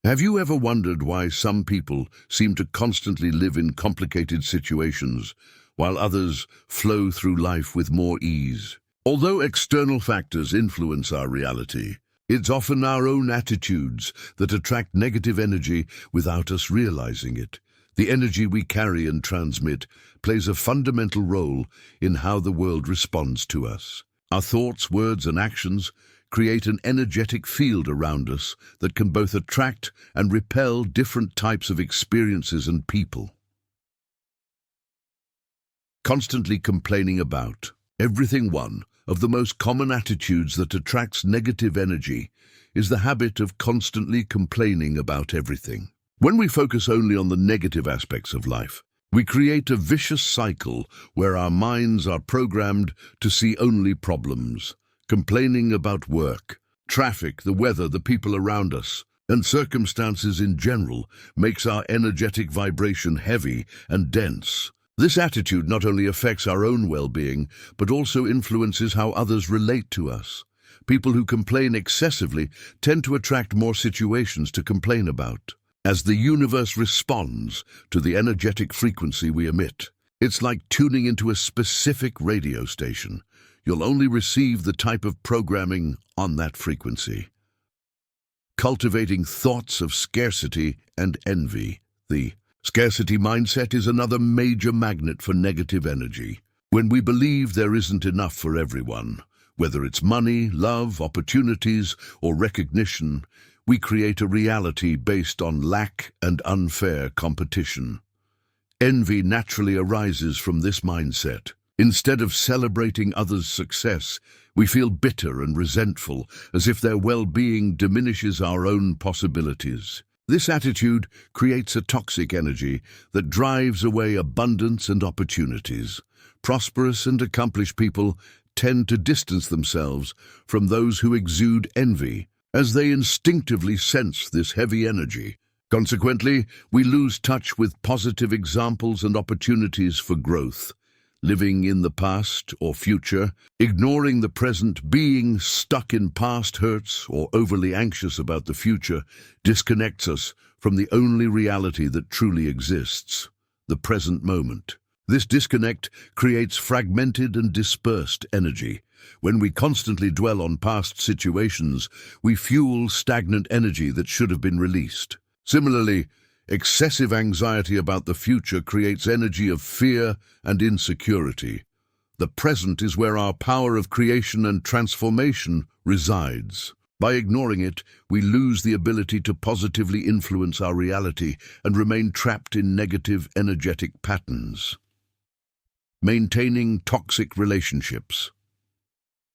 Have you ever wondered why some people seem to constantly live in complicated situations, while others flow through life with more ease? Although external factors influence our reality, it's often our own attitudes that attract negative energy without us realizing it. The energy we carry and transmit plays a fundamental role in how the world responds to us. Our thoughts, words, and actions create an energetic field around us that can both attract and repel different types of experiences and people. Constantly complaining about everything. One of the most common attitudes that attracts negative energy is the habit of constantly complaining about everything. When we focus only on the negative aspects of life, we create a vicious cycle where our minds are programmed to see only problems. Complaining about work, traffic, the weather, the people around us, and circumstances in general makes our energetic vibration heavy and dense. This attitude not only affects our own well-being, but also influences how others relate to us. People who complain excessively tend to attract more situations to complain about. As the universe responds to the energetic frequency we emit, it's like tuning into a specific radio station. You'll only receive the type of programming on that frequency. Cultivating thoughts of scarcity and envy. The scarcity mindset is another major magnet for negative energy. When we believe there isn't enough for everyone, whether it's money, love, opportunities, or recognition, we create a reality based on lack and unfair competition. Envy naturally arises from this mindset. Instead of celebrating others' success, we feel bitter and resentful, as if their well-being diminishes our own possibilities. This attitude creates a toxic energy that drives away abundance and opportunities. Prosperous and accomplished people tend to distance themselves from those who exude envy, as they instinctively sense this heavy energy. Consequently, we lose touch with positive examples and opportunities for growth. Living in the past or future, ignoring the present, being stuck in past hurts, or overly anxious about the future disconnects us from the only reality that truly exists, the present moment. This disconnect creates fragmented and dispersed energy. When we constantly dwell on past situations, we fuel stagnant energy that should have been released. Similarly, excessive anxiety about the future creates energy of fear and insecurity. The present is where our power of creation and transformation resides. By ignoring it, we lose the ability to positively influence our reality and remain trapped in negative energetic patterns. Maintaining toxic relationships.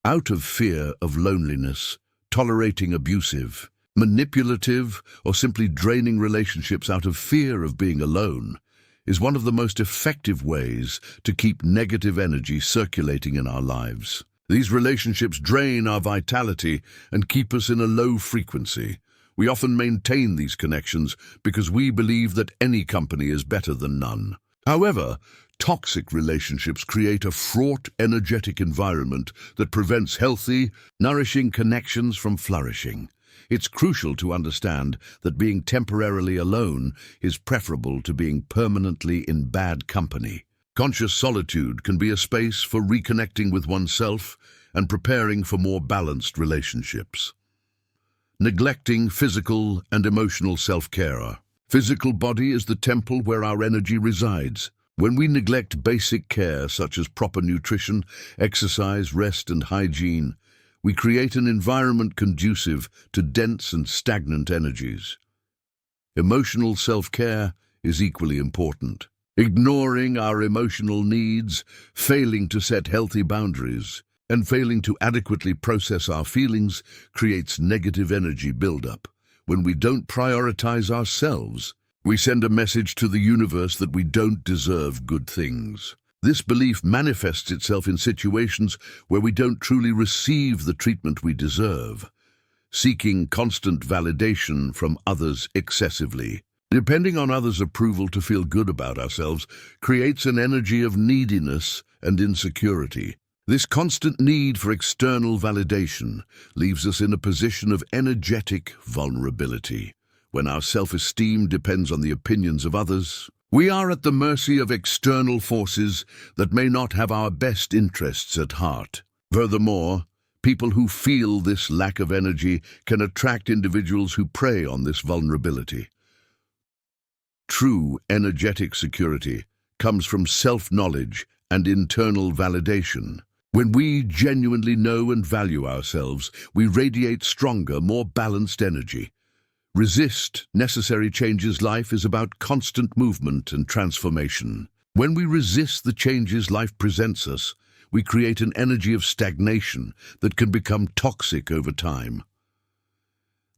Out of fear of loneliness, tolerating abusive, manipulative, or simply draining relationships out of fear of being alone is one of the most effective ways to keep negative energy circulating in our lives. These relationships drain our vitality and keep us in a low frequency. We often maintain these connections because we believe that any company is better than none. However, toxic relationships create a fraught, energetic environment that prevents healthy, nourishing connections from flourishing. It's crucial to understand that being temporarily alone is preferable to being permanently in bad company. Conscious solitude can be a space for reconnecting with oneself and preparing for more balanced relationships. Neglecting physical and emotional self-care. Our physical body is the temple where our energy resides. When we neglect basic care such as proper nutrition, exercise, rest, and hygiene, we create an environment conducive to dense and stagnant energies. Emotional self-care is equally important. Ignoring our emotional needs, failing to set healthy boundaries, and failing to adequately process our feelings creates negative energy buildup. When we don't prioritize ourselves, we send a message to the universe that we don't deserve good things. This belief manifests itself in situations where we don't truly receive the treatment we deserve, seeking constant validation from others excessively. Depending on others' approval to feel good about ourselves creates an energy of neediness and insecurity. This constant need for external validation leaves us in a position of energetic vulnerability. when our self-esteem depends on the opinions of others, we are at the mercy of external forces that may not have our best interests at heart. Furthermore, people who feel this lack of energy can attract individuals who prey on this vulnerability. True energetic security comes from self-knowledge and internal validation. When we genuinely know and value ourselves, we radiate stronger, more balanced energy. Resist necessary changes. Life is about constant movement and transformation. When we resist the changes life presents us, we create an energy of stagnation that can become toxic over time.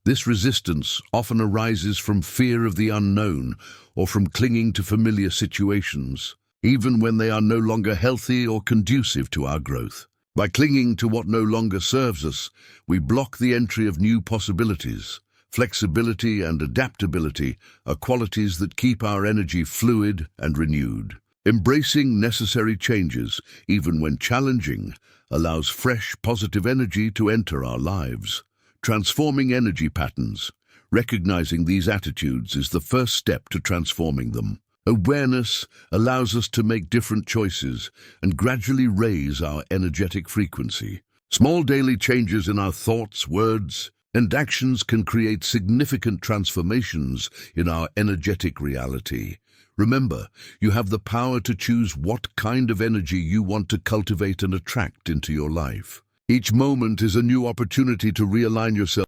This resistance often arises from fear of the unknown or from clinging to familiar situations, even when they are no longer healthy or conducive to our growth. By clinging to what no longer serves us, we block the entry of new possibilities. Flexibility and adaptability are qualities that keep our energy fluid and renewed. Embracing necessary changes, even when challenging, allows fresh, positive energy to enter our lives. Transforming energy patterns. Recognizing these attitudes is the first step to transforming them. Awareness allows us to make different choices and gradually raise our energetic frequency. Small daily changes in our thoughts, words, and actions can create significant transformations in our energetic reality. Remember, you have the power to choose what kind of energy you want to cultivate and attract into your life. Each moment is a new opportunity to realign yourself